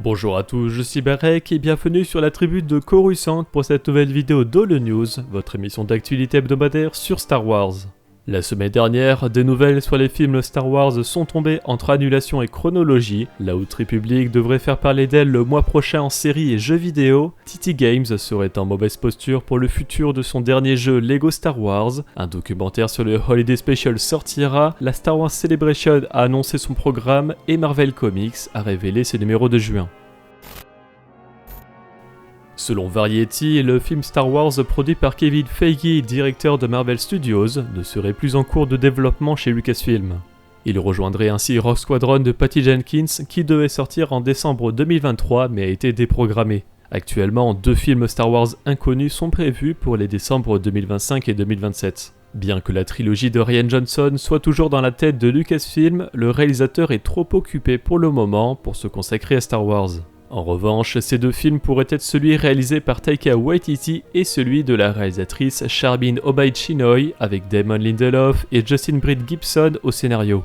Bonjour à tous, je suis Barek et bienvenue sur la tribune de Coruscant pour cette nouvelle vidéo d'All News, votre émission d'actualité hebdomadaire sur Star Wars. La semaine dernière, des nouvelles sur les films Star Wars sont tombées entre annulation et chronologie. La Haute République devrait faire parler d'elle le mois prochain en séries et jeux vidéo. TT Games serait en mauvaise posture pour le futur de son dernier jeu Lego Star Wars. Un documentaire sur le Holiday Special sortira. La Star Wars Celebration a annoncé son programme et Marvel Comics a révélé ses numéros de juin. Selon Variety, le film Star Wars produit par Kevin Feige, directeur de Marvel Studios, ne serait plus en cours de développement chez Lucasfilm. Il rejoindrait ainsi Rogue Squadron de Patty Jenkins qui devait sortir en décembre 2023 mais a été déprogrammé. Actuellement, 2 films Star Wars inconnus sont prévus pour les décembre 2025 et 2027. Bien que la trilogie de Rian Johnson soit toujours dans la tête de Lucasfilm, le réalisateur est trop occupé pour le moment pour se consacrer à Star Wars. En revanche, ces 2 films pourraient être celui réalisé par Taika Waititi et celui de la réalisatrice Charbin Obaid-Chinoy avec Damon Lindelof et Justin Britt Gibson au scénario.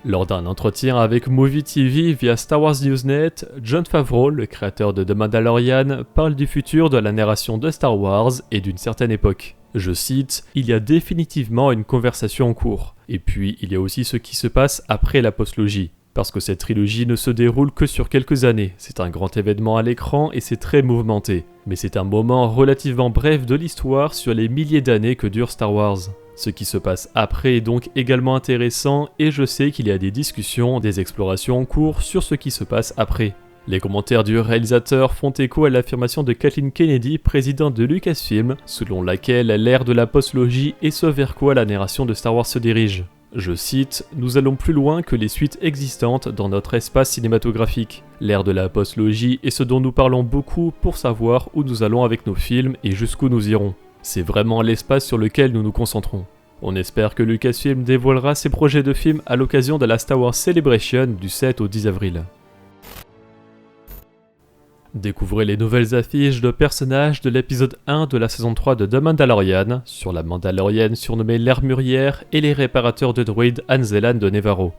Lors d'un entretien avec Movie TV via Star Wars Newsnet, Jon Favreau, le créateur de The Mandalorian, parle du futur de la narration de Star Wars et d'une certaine époque. Je cite, « Il y a définitivement une conversation en cours. Et puis, il y a aussi ce qui se passe après la postlogie. Parce que cette trilogie ne se déroule que sur quelques années, c'est un grand événement à l'écran et c'est très mouvementé. Mais c'est un moment relativement bref de l'histoire sur les milliers d'années que dure Star Wars. Ce qui se passe après est donc également intéressant et je sais qu'il y a des discussions, des explorations en cours sur ce qui se passe après. » Les commentaires du réalisateur font écho à l'affirmation de Kathleen Kennedy, présidente de Lucasfilm, selon laquelle l'ère de la postlogie est ce vers quoi la narration de Star Wars se dirige. Je cite, « Nous allons plus loin que les suites existantes dans notre espace cinématographique. L'ère de la postlogie est ce dont nous parlons beaucoup pour savoir où nous allons avec nos films et jusqu'où nous irons. C'est vraiment l'espace sur lequel nous nous concentrons. On espère que Lucasfilm dévoilera ses projets de films à l'occasion de la Star Wars Celebration du 7 au 10 avril. Découvrez les nouvelles affiches de personnages de l'épisode 1 de la saison 3 de The Mandalorian, sur la Mandalorienne surnommée l'Armurière et les réparateurs de droïdes Anzellan de Nevarro.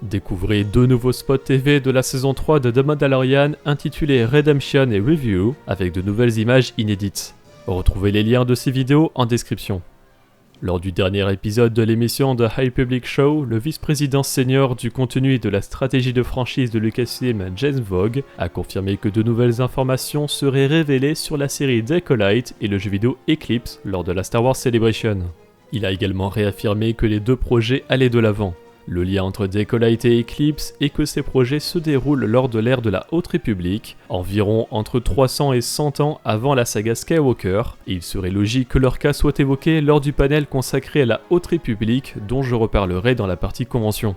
Découvrez 2 nouveaux spots TV de la saison 3 de The Mandalorian intitulés Redemption et Review, avec de nouvelles images inédites. Retrouvez les liens de ces vidéos en description. Lors du dernier épisode de l'émission The High Public Show, le vice-président senior du contenu et de la stratégie de franchise de Lucasfilm, James Vogue, a confirmé que de nouvelles informations seraient révélées sur la série Acolyte et le jeu vidéo Eclipse lors de la Star Wars Celebration. Il a également réaffirmé que les 2 projets allaient de l'avant. Le lien entre Acolyte et Eclipse est que ces projets se déroulent lors de l'ère de la Haute République, environ entre 300 et 100 ans avant la saga Skywalker, et il serait logique que leur cas soit évoqué lors du panel consacré à la Haute République dont je reparlerai dans la partie convention.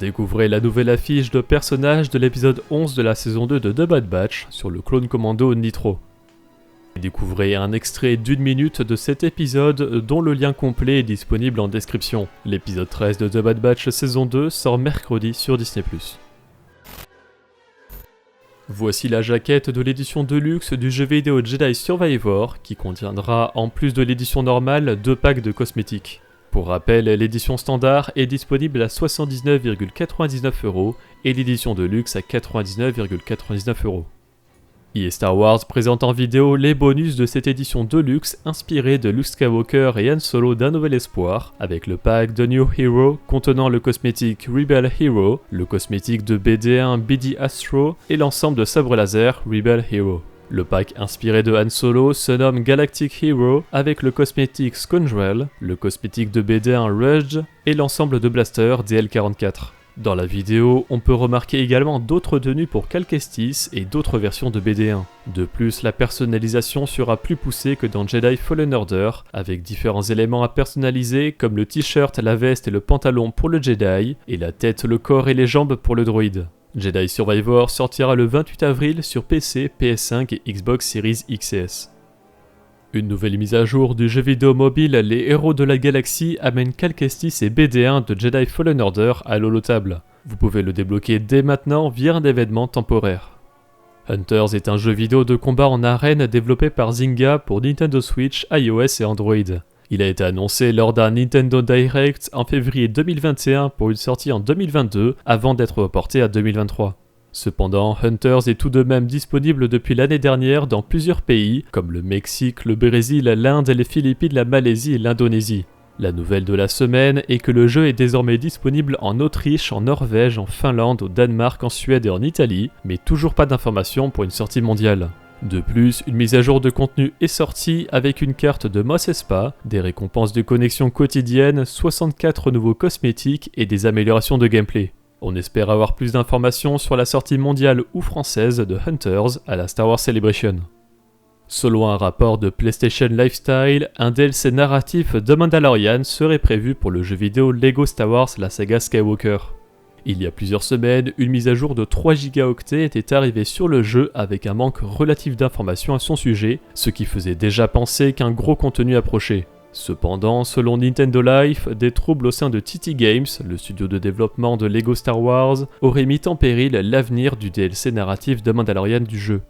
Découvrez la nouvelle affiche de personnages de l'épisode 11 de la saison 2 de The Bad Batch sur le clone commando Nitro. Découvrez un extrait d'1 minute de cet épisode dont le lien complet est disponible en description. L'épisode 13 de The Bad Batch saison 2 sort mercredi sur Disney+. Voici la jaquette de l'édition Deluxe du jeu vidéo Jedi Survivor qui contiendra, en plus de l'édition normale, 2 packs de cosmétiques. Pour rappel, l'édition standard est disponible à 79,99€ et l'édition Deluxe à 99,99€. EA Star Wars présente en vidéo les bonus de cette édition Deluxe inspirée de Luke Skywalker et Han Solo d'un Nouvel Espoir, avec le pack The New Hero contenant le cosmétique Rebel Hero, le cosmétique de BD1 BD Astro et l'ensemble de sabre laser Rebel Hero. Le pack inspiré de Han Solo se nomme Galactic Hero avec le cosmétique Scoundrel, le cosmétique de BD1 Rush et l'ensemble de blaster DL44. Dans la vidéo, on peut remarquer également d'autres tenues pour Cal Kestis et d'autres versions de BD1. De plus, la personnalisation sera plus poussée que dans Jedi Fallen Order, avec différents éléments à personnaliser comme le t-shirt, la veste et le pantalon pour le Jedi, et la tête, le corps et les jambes pour le droïde. Jedi Survivor sortira le 28 avril sur PC, PS5 et Xbox Series XS. Une nouvelle mise à jour du jeu vidéo mobile Les Héros de la Galaxie amène Cal Kestis et BD1 de Jedi Fallen Order à l'holotable. Vous pouvez le débloquer dès maintenant via un événement temporaire. Hunters est un jeu vidéo de combat en arène développé par Zynga pour Nintendo Switch, iOS et Android. Il a été annoncé lors d'un Nintendo Direct en février 2021 pour une sortie en 2022 avant d'être reporté à 2023. Cependant, Hunters est tout de même disponible depuis l'année dernière dans plusieurs pays, comme le Mexique, le Brésil, l'Inde, les Philippines, la Malaisie et l'Indonésie. La nouvelle de la semaine est que le jeu est désormais disponible en Autriche, en Norvège, en Finlande, au Danemark, en Suède et en Italie, mais toujours pas d'informations pour une sortie mondiale. De plus, une mise à jour de contenu est sortie avec une carte de Mos Espa, des récompenses de connexion quotidiennes, 64 nouveaux cosmétiques et des améliorations de gameplay. On espère avoir plus d'informations sur la sortie mondiale ou française de Hunters à la Star Wars Celebration. Selon un rapport de PlayStation Lifestyle, un DLC narratif de Mandalorian serait prévu pour le jeu vidéo Lego Star Wars la saga Skywalker. Il y a plusieurs semaines, une mise à jour de 3 gigaoctets était arrivée sur le jeu avec un manque relatif d'informations à son sujet, ce qui faisait déjà penser qu'un gros contenu approchait. Cependant, selon Nintendo Life, des troubles au sein de TT Games, le studio de développement de Lego Star Wars, auraient mis en péril l'avenir du DLC narratif de Mandalorian du jeu.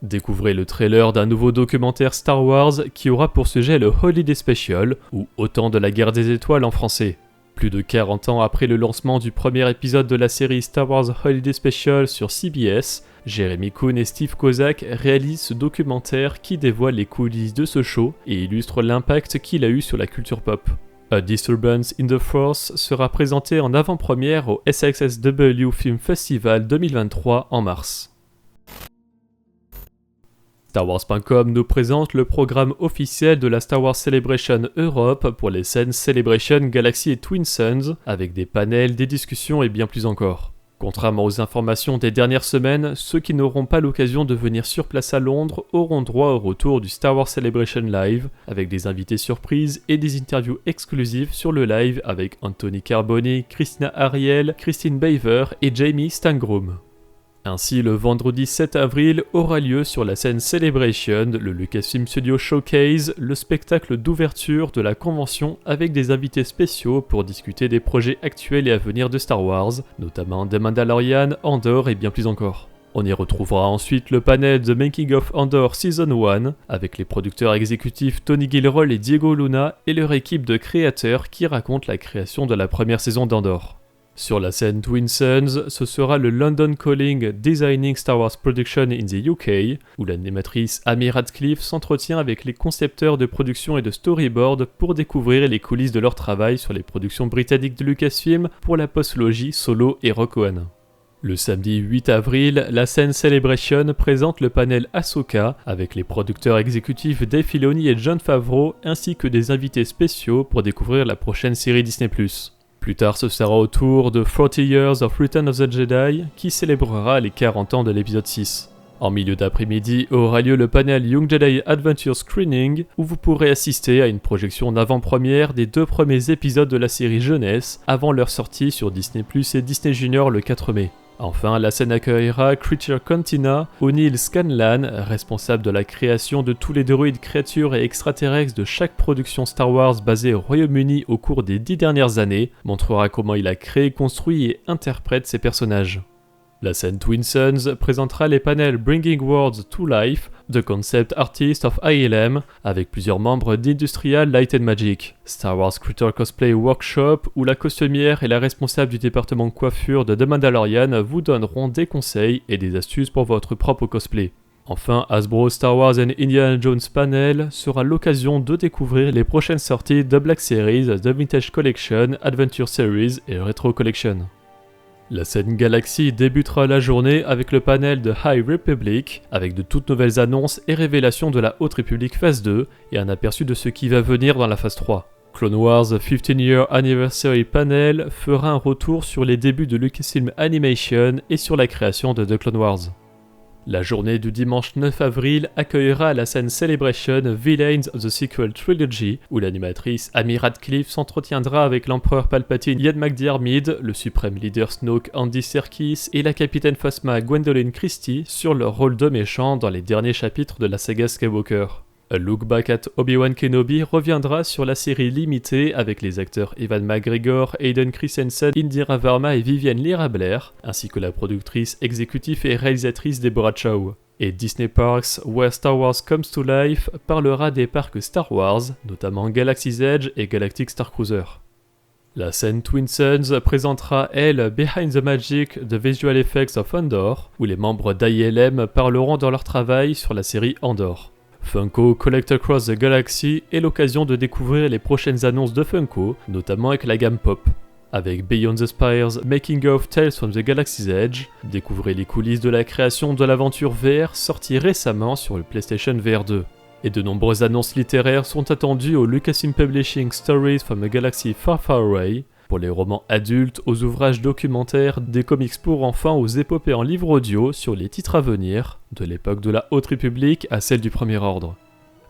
Découvrez le trailer d'un nouveau documentaire Star Wars qui aura pour sujet le Holiday Special, ou Autant de la guerre des étoiles en français. Plus de 40 ans après le lancement du premier épisode de la série Star Wars Holiday Special sur CBS, Jeremy Coon et Steve Kozak réalisent ce documentaire qui dévoile les coulisses de ce show et illustre l'impact qu'il a eu sur la culture pop. A Disturbance in the Force sera présenté en avant-première au SXSW Film Festival 2023 en mars. StarWars.com nous présente le programme officiel de la Star Wars Celebration Europe pour les scènes Celebration Galaxy et Twin Suns, avec des panels, des discussions et bien plus encore. Contrairement aux informations des dernières semaines, ceux qui n'auront pas l'occasion de venir sur place à Londres auront droit au retour du Star Wars Celebration Live, avec des invités surprises et des interviews exclusives sur le live avec Anthony Carboni, Christina Ariel, Christine Baver et Jamie Stangroom. Ainsi, le vendredi 7 avril aura lieu sur la scène Celebration, le Lucasfilm Studio Showcase, le spectacle d'ouverture de la convention avec des invités spéciaux pour discuter des projets actuels et à venir de Star Wars, notamment The Mandalorian, Andor et bien plus encore. On y retrouvera ensuite le panel The Making of Andor Season 1, avec les producteurs exécutifs Tony Gilroy et Diego Luna et leur équipe de créateurs qui racontent la création de la première saison d'Andor. Sur la scène Twin Suns, ce sera le London Calling Designing Star Wars Production in the UK, où l'animatrice Amy Radcliffe s'entretient avec les concepteurs de production et de storyboard pour découvrir les coulisses de leur travail sur les productions britanniques de Lucasfilm pour la postlogie Solo et Rogue One. Le samedi 8 avril, la scène Celebration présente le panel Ahsoka avec les producteurs exécutifs Dave Filoni et Jon Favreau ainsi que des invités spéciaux pour découvrir la prochaine série Disney+. Plus tard, ce sera au tour de 40 Years of Return of the Jedi qui célébrera les 40 ans de l'épisode 6. En milieu d'après-midi aura lieu le panel Young Jedi Adventure Screening où vous pourrez assister à une projection en avant-première des 2 premiers épisodes de la série jeunesse avant leur sortie sur Disney+ et Disney Junior le 4 mai. Enfin, la scène accueillera Creature Cantina, O'Neill Scanlan, responsable de la création de tous les droïdes, créatures et extraterrestres de chaque production Star Wars basée au Royaume-Uni au cours des 10 dernières années, montrera comment il a créé, construit et interprète ses personnages. La scène Twin Suns présentera les panels Bringing Worlds to Life, The Concept Artist of ILM, avec plusieurs membres d'Industrial Light & Magic, Star Wars Creator Cosplay Workshop, où la costumière et la responsable du département coiffure de The Mandalorian vous donneront des conseils et des astuces pour votre propre cosplay. Enfin, Hasbro Star Wars and Indiana Jones Panel sera l'occasion de découvrir les prochaines sorties de Black Series, The Vintage Collection, Adventure Series et Retro Collection. La scène Galaxy débutera la journée avec le panel de High Republic, avec de toutes nouvelles annonces et révélations de la Haute République phase 2 et un aperçu de ce qui va venir dans la phase 3. Clone Wars 15-Year Anniversary Panel fera un retour sur les débuts de Lucasfilm Animation et sur la création de The Clone Wars. La journée du dimanche 9 avril accueillera la scène Celebration Villains of the Sequel Trilogy, où l'animatrice Amy Radcliffe s'entretiendra avec l'empereur Palpatine Ian McDiarmid, le suprême leader Snoke Andy Serkis et la capitaine Phasma Gwendolyn Christie sur leur rôle de méchants dans les derniers chapitres de la saga Skywalker. A Look Back at Obi-Wan Kenobi reviendra sur la série limitée avec les acteurs Ewan McGregor, Hayden Christensen, Indira Varma et Vivienne Lyra Blair, ainsi que la productrice exécutive et réalisatrice Deborah Chow. Et Disney Parks Where Star Wars Comes to Life parlera des parcs Star Wars, notamment Galaxy's Edge et Galactic Star Cruiser. La scène Twin Suns présentera, elle, Behind the Magic, The Visual Effects of Andor, où les membres d'ILM parleront dans leur travail sur la série Andor. Funko Collect Across the Galaxy est l'occasion de découvrir les prochaines annonces de Funko, notamment avec la gamme Pop. Avec Beyond the Spires, Making of Tales from the Galaxy's Edge, découvrez les coulisses de la création de l'aventure VR sortie récemment sur le PlayStation VR 2. Et de nombreuses annonces littéraires sont attendues au Lucasfilm Publishing Stories from a Galaxy Far Far Away, pour les romans adultes, aux ouvrages documentaires, des comics pour enfants, aux épopées en livre audio sur les titres à venir, de l'époque de la Haute République à celle du Premier Ordre.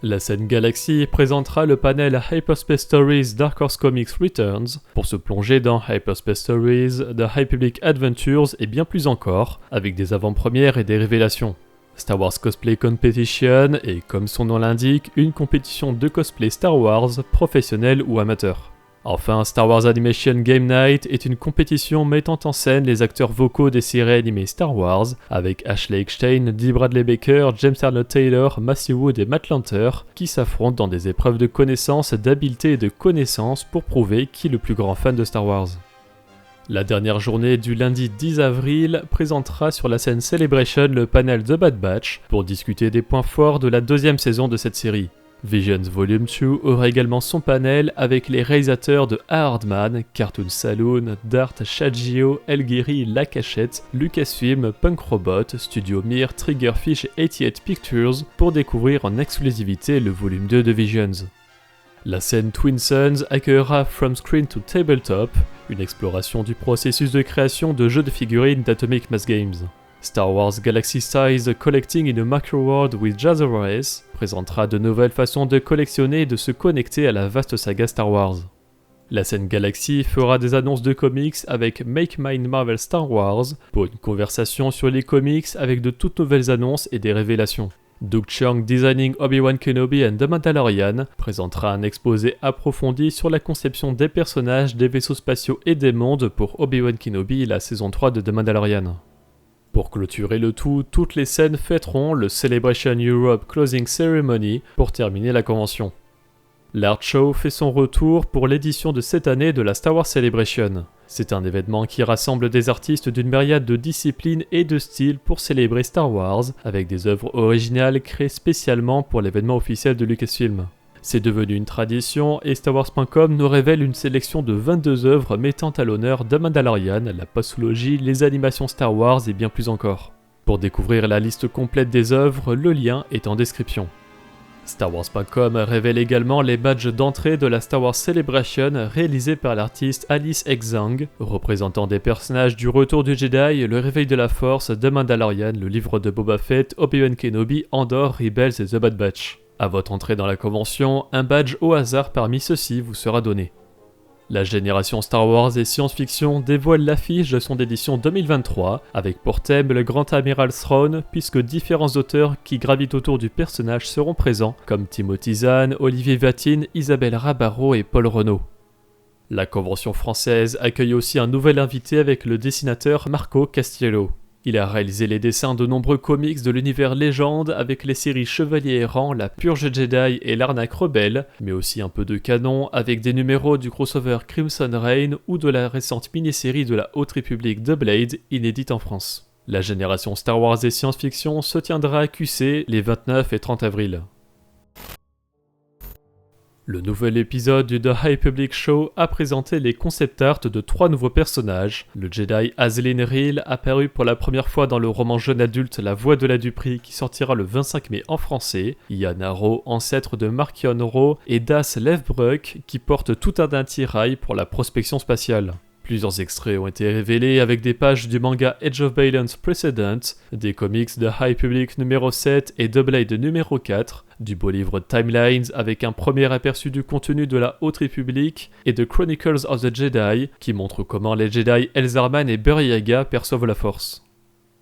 La scène Galaxy présentera le panel Hyperspace Stories Dark Horse Comics Returns pour se plonger dans Hyperspace Stories, The High Republic Adventures et bien plus encore, avec des avant-premières et des révélations. Star Wars Cosplay Competition est, comme son nom l'indique, une compétition de cosplay Star Wars, professionnelle ou amateur. Enfin, Star Wars Animation Game Night est une compétition mettant en scène les acteurs vocaux des séries animées Star Wars, avec Ashley Eckstein, Dee Bradley Baker, James Arnold Taylor, Matthew Wood et Matt Lanter, qui s'affrontent dans des épreuves de connaissances, d'habileté et de connaissances pour prouver qui est le plus grand fan de Star Wars. La dernière journée du lundi 10 avril présentera sur la scène Celebration le panel The Bad Batch pour discuter des points forts de la deuxième saison de cette série. Visions Volume 2 aura également son panel avec les réalisateurs de Hardman, Cartoon Saloon, Dart, Shadjio, Elguiri, La Cachette, Lucasfilm, Punk Robot, Studio Mir, Triggerfish et 88 Pictures pour découvrir en exclusivité le volume 2 de Visions. La scène Twin Suns accueillera From Screen to Tabletop, une exploration du processus de création de jeux de figurines d'Atomic Mass Games. Star Wars Galaxy Size Collecting in a Macro World with Jazza Race présentera de nouvelles façons de collectionner et de se connecter à la vaste saga Star Wars. La scène Galaxy fera des annonces de comics avec Make Mine Marvel Star Wars pour une conversation sur les comics avec de toutes nouvelles annonces et des révélations. Doug Chiang Designing Obi-Wan Kenobi and The Mandalorian présentera un exposé approfondi sur la conception des personnages, des vaisseaux spatiaux et des mondes pour Obi-Wan Kenobi et la saison 3 de The Mandalorian. Pour clôturer le tout, toutes les scènes fêteront le Celebration Europe Closing Ceremony pour terminer la convention. L'Art Show fait son retour pour l'édition de cette année de la Star Wars Celebration. C'est un événement qui rassemble des artistes d'une myriade de disciplines et de styles pour célébrer Star Wars, avec des œuvres originales créées spécialement pour l'événement officiel de Lucasfilm. C'est devenu une tradition et StarWars.com nous révèle une sélection de 22 œuvres mettant à l'honneur The Mandalorian, la postologie, les animations Star Wars et bien plus encore. Pour découvrir la liste complète des œuvres, le lien est en description. StarWars.com révèle également les badges d'entrée de la Star Wars Celebration réalisés par l'artiste Alice Exang, représentant des personnages du Retour du Jedi, Le Réveil de la Force, The Mandalorian, le livre de Boba Fett, Obi-Wan Kenobi, Andor, Rebels et The Bad Batch. À votre entrée dans la convention, un badge au hasard parmi ceux-ci vous sera donné. La génération Star Wars et science-fiction dévoile l'affiche de son édition 2023, avec pour thème le Grand Amiral Throne, puisque différents auteurs qui gravitent autour du personnage seront présents, comme Timothy Zahn, Olivier Vatine, Isabelle Rabarot et Paul Renaud. La convention française accueille aussi un nouvel invité avec le dessinateur Marco Castiello. Il a réalisé les dessins de nombreux comics de l'univers légende avec les séries Chevalier errant, La Purge Jedi et L'Arnaque Rebelle, mais aussi un peu de canon avec des numéros du crossover Crimson Reign ou de la récente mini-série de la Haute République The Blade, inédite en France. La génération Star Wars et science-fiction se tiendra à QC les 29 et 30 avril. Le nouvel épisode du The High Public Show a présenté les concept art de 3 nouveaux personnages. Le Jedi Azlyn Reel, apparu pour la première fois dans le roman jeune adulte La Voix de la Dupree qui sortira le 25 mai en français, Ian Harrow, ancêtre de Marchion Ro, et Das Levbruck qui porte tout un attirail pour la prospection spatiale. Plusieurs extraits ont été révélés avec des pages du manga Age of Balance Precedent, des comics de High Public numéro 7 et The Blade numéro 4, du beau livre Timelines avec un premier aperçu du contenu de la Haute République et de Chronicles of the Jedi qui montre comment les Jedi Elzarman et Buryaga perçoivent la Force.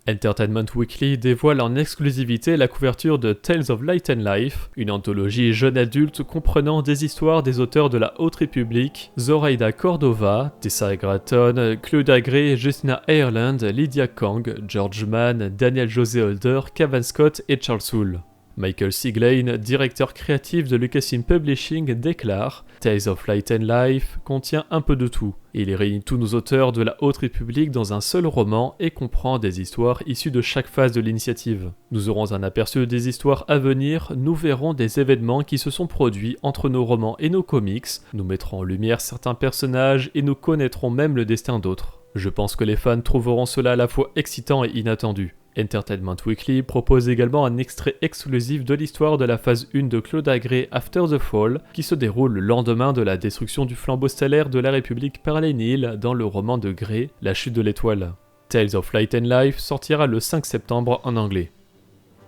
Entertainment Weekly dévoile en exclusivité la couverture de Tales of Light and Life, une anthologie jeune adulte comprenant des histoires des auteurs de la Haute République, Zoraida Cordova, Tessa Gratton, Claudia Gray, Justina Ireland, Lydia Kang, George Mann, Daniel José Holder, Cavan Scott et Charles Soule. Michael Siglain, directeur créatif de Lucasfilm Publishing, déclare « Tales of Light and Life contient un peu de tout. Il réunit tous nos auteurs de la Haute République dans un seul roman et comprend des histoires issues de chaque phase de l'initiative. Nous aurons un aperçu des histoires à venir, nous verrons des événements qui se sont produits entre nos romans et nos comics, nous mettrons en lumière certains personnages et nous connaîtrons même le destin d'autres. Je pense que les fans trouveront cela à la fois excitant et inattendu. » Entertainment Weekly propose également un extrait exclusif de l'histoire de la phase 1 de Claude Gray After the Fall, qui se déroule le lendemain de la destruction du flambeau stellaire de la République par les Nihil dans le roman de Gray, La chute de l'étoile. Tales of Light and Life sortira le 5 septembre en anglais.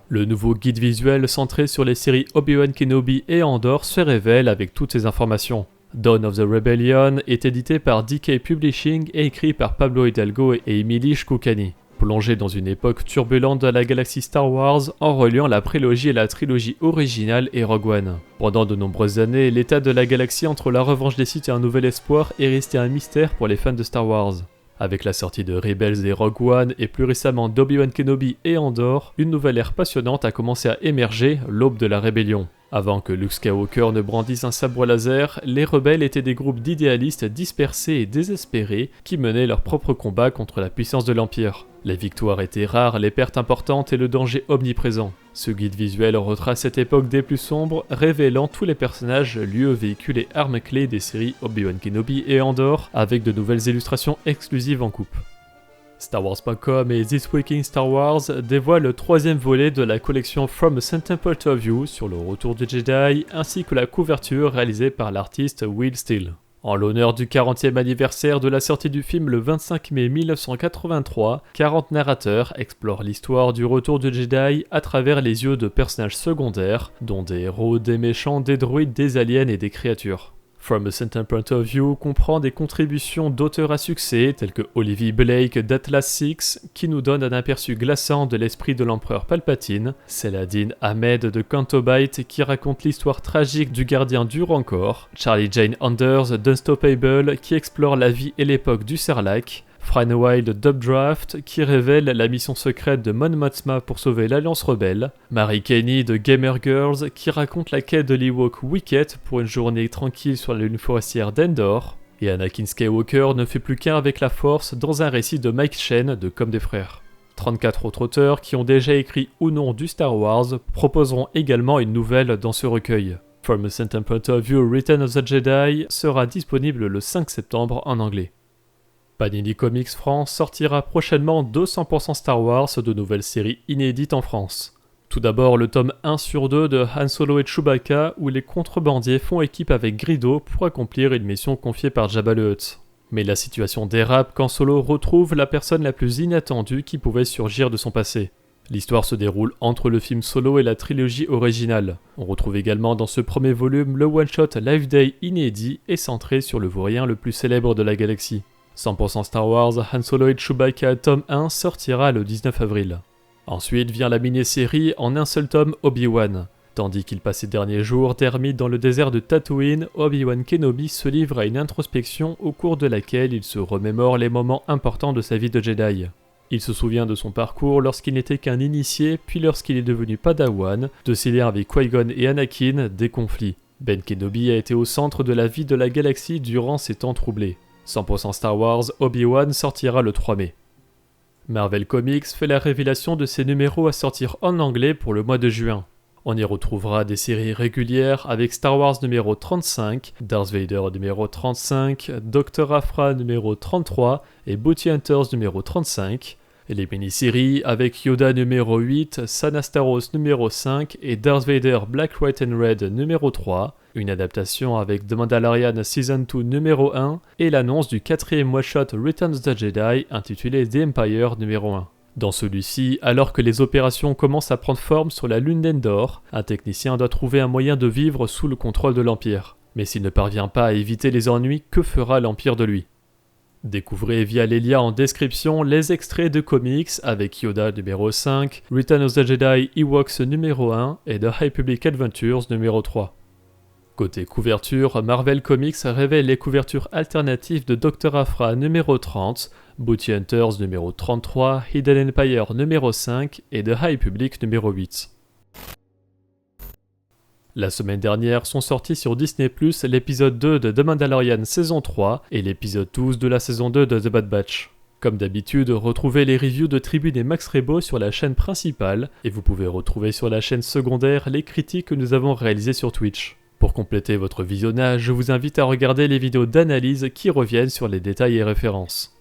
Le nouveau guide visuel centré sur les séries Obi-Wan Kenobi et Andor se révèle avec toutes ces informations. Dawn of the Rebellion est édité par DK Publishing et écrit par Pablo Hidalgo et Emily Shkoukani. Plongé dans une époque turbulente de la galaxie Star Wars en reliant la prélogie et la trilogie originale et Rogue One. Pendant de nombreuses années, l'état de la galaxie entre la revanche des Sith et un nouvel espoir est resté un mystère pour les fans de Star Wars. Avec la sortie de Rebels et Rogue One et plus récemment d'Obi-Wan Kenobi et Andor, une nouvelle ère passionnante a commencé à émerger, l'aube de la rébellion. Avant que Luke Skywalker ne brandisse un sabre laser, les rebelles étaient des groupes d'idéalistes dispersés et désespérés qui menaient leur propre combat contre la puissance de l'Empire. Les victoires étaient rares, les pertes importantes et le danger omniprésent. Ce guide visuel retrace cette époque des plus sombres, révélant tous les personnages, lieux, véhicules et armes clés des séries Obi-Wan Kenobi et Andor, avec de nouvelles illustrations exclusives en coupe. StarWars.com et This Week in Star Wars dévoilent le troisième volet de la collection From a Certain Point of View sur le retour du Jedi, ainsi que la couverture réalisée par l'artiste Will Steele. En l'honneur du 40e anniversaire de la sortie du film le 25 mai 1983, 40 narrateurs explorent l'histoire du retour du Jedi à travers les yeux de personnages secondaires, dont des héros, des méchants, des droïdes, des aliens et des créatures. From a Certain Point of View comprend des contributions d'auteurs à succès tels que Olivier Blake d'Atlas Six, qui nous donne un aperçu glaçant de l'esprit de l'empereur Palpatine, Saladin Ahmed de Canto Bight qui raconte l'histoire tragique du gardien du Rancor, Charlie Jane Anders d'Unstoppable qui explore la vie et l'époque du Sarlacc, Fran Wild d'Updraft qui révèle la mission secrète de Mon Mothma pour sauver l'Alliance Rebelle, Mary Kenny de Gamer Girls qui raconte la quête de l'Ewok Wicket pour une journée tranquille sur la lune forestière d'Endor, et Anakin Skywalker ne fait plus qu'un avec la Force dans un récit de Mike Chen de Comme des Frères. 34 autres auteurs qui ont déjà écrit ou non du Star Wars proposeront également une nouvelle dans ce recueil. From a Certain Point of View Return of the Jedi sera disponible le 5 septembre en anglais. Panini Comics France sortira prochainement 200% Star Wars de nouvelles séries inédites en France. Tout d'abord le tome 1 sur 2 de Han Solo et Chewbacca où les contrebandiers font équipe avec Greedo pour accomplir une mission confiée par Jabba le Hutt. Mais la situation dérape quand Solo retrouve la personne la plus inattendue qui pouvait surgir de son passé. L'histoire se déroule entre le film Solo et la trilogie originale. On retrouve également dans ce premier volume le one-shot Life Day inédit et centré sur le vaurien le plus célèbre de la galaxie. 100% Star Wars Han Solo et Chewbacca tome 1 sortira le 19 avril. Ensuite vient la mini-série en un seul tome Obi-Wan. Tandis qu'il passe ses derniers jours d'ermite dans le désert de Tatooine, Obi-Wan Kenobi se livre à une introspection au cours de laquelle il se remémore les moments importants de sa vie de Jedi. Il se souvient de son parcours lorsqu'il n'était qu'un initié, puis lorsqu'il est devenu Padawan, de ses liens avec Qui-Gon et Anakin, des conflits. Ben Kenobi a été au centre de la vie de la galaxie durant ces temps troublés. 100% Star Wars Obi-Wan sortira le 3 mai. Marvel Comics fait la révélation de ses numéros à sortir en anglais pour le mois de juin. On y retrouvera des séries régulières avec Star Wars numéro 35, Darth Vader numéro 35, Dr. Aphra numéro 33 et Bounty Hunters numéro 35, et les mini-séries avec Yoda numéro 8, Sanastaros numéro 5 et Darth Vader Black, White and Red numéro 3, une adaptation avec The Mandalorian Season 2 numéro 1 et l'annonce du 4e one-shot Return of the Jedi intitulé The Empire numéro 1. Dans celui-ci, alors que les opérations commencent à prendre forme sur la lune d'Endor, un technicien doit trouver un moyen de vivre sous le contrôle de l'Empire. Mais s'il ne parvient pas à éviter les ennuis, que fera l'Empire de lui ? Découvrez via les liens en description les extraits de comics avec Yoda numéro 5, Return of the Jedi Ewoks numéro 1 et The Republic Adventures numéro 3. Côté couverture, Marvel Comics révèle les couvertures alternatives de Dr. Aphra numéro 30, Bounty Hunters numéro 33, Hidden Empire numéro 5 et The High Republic numéro 8. La semaine dernière sont sortis sur Disney+, l'épisode 2 de The Mandalorian saison 3 et l'épisode 12 de la saison 2 de The Bad Batch. Comme d'habitude, retrouvez les reviews de Tribune et Max Rebo sur la chaîne principale et vous pouvez retrouver sur la chaîne secondaire les critiques que nous avons réalisées sur Twitch. Pour compléter votre visionnage, je vous invite à regarder les vidéos d'analyse qui reviennent sur les détails et références.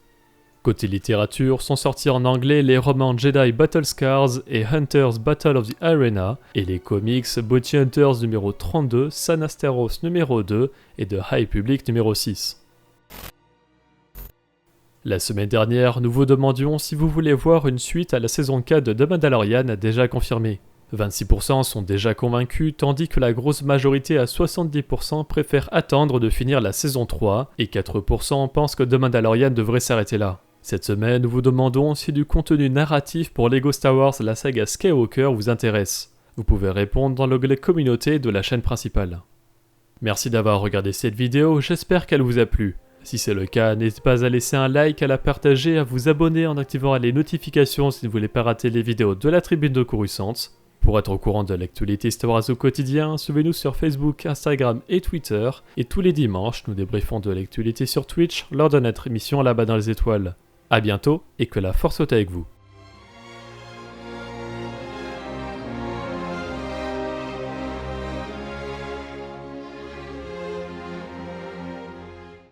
Côté littérature, sont sortis en anglais les romans Jedi Battle Scars et Hunters Battle of the Arena et les comics Bounty Hunters numéro 32, San Asteros numéro 2 et The High Public numéro 6. La semaine dernière, nous vous demandions si vous voulez voir une suite à la saison 4 de The Mandalorian déjà confirmée. 26% sont déjà convaincus, tandis que la grosse majorité à 70% préfèrent attendre de finir la saison 3, et 4% pensent que The Mandalorian devrait s'arrêter là. Cette semaine, nous vous demandons si du contenu narratif pour Lego Star Wars la saga Skywalker vous intéresse. Vous pouvez répondre dans l'onglet communauté de la chaîne principale. Merci d'avoir regardé cette vidéo, j'espère qu'elle vous a plu. Si c'est le cas, n'hésitez pas à laisser un like, à la partager, à vous abonner en activant les notifications si vous ne voulez pas rater les vidéos de la tribune de Coruscant. Pour être au courant de l'actualité Star Wars au quotidien, suivez-nous sur Facebook, Instagram et Twitter. Et tous les dimanches, nous débriefons de l'actualité sur Twitch lors de notre émission Là-bas dans les étoiles. A bientôt et que la force soit avec vous.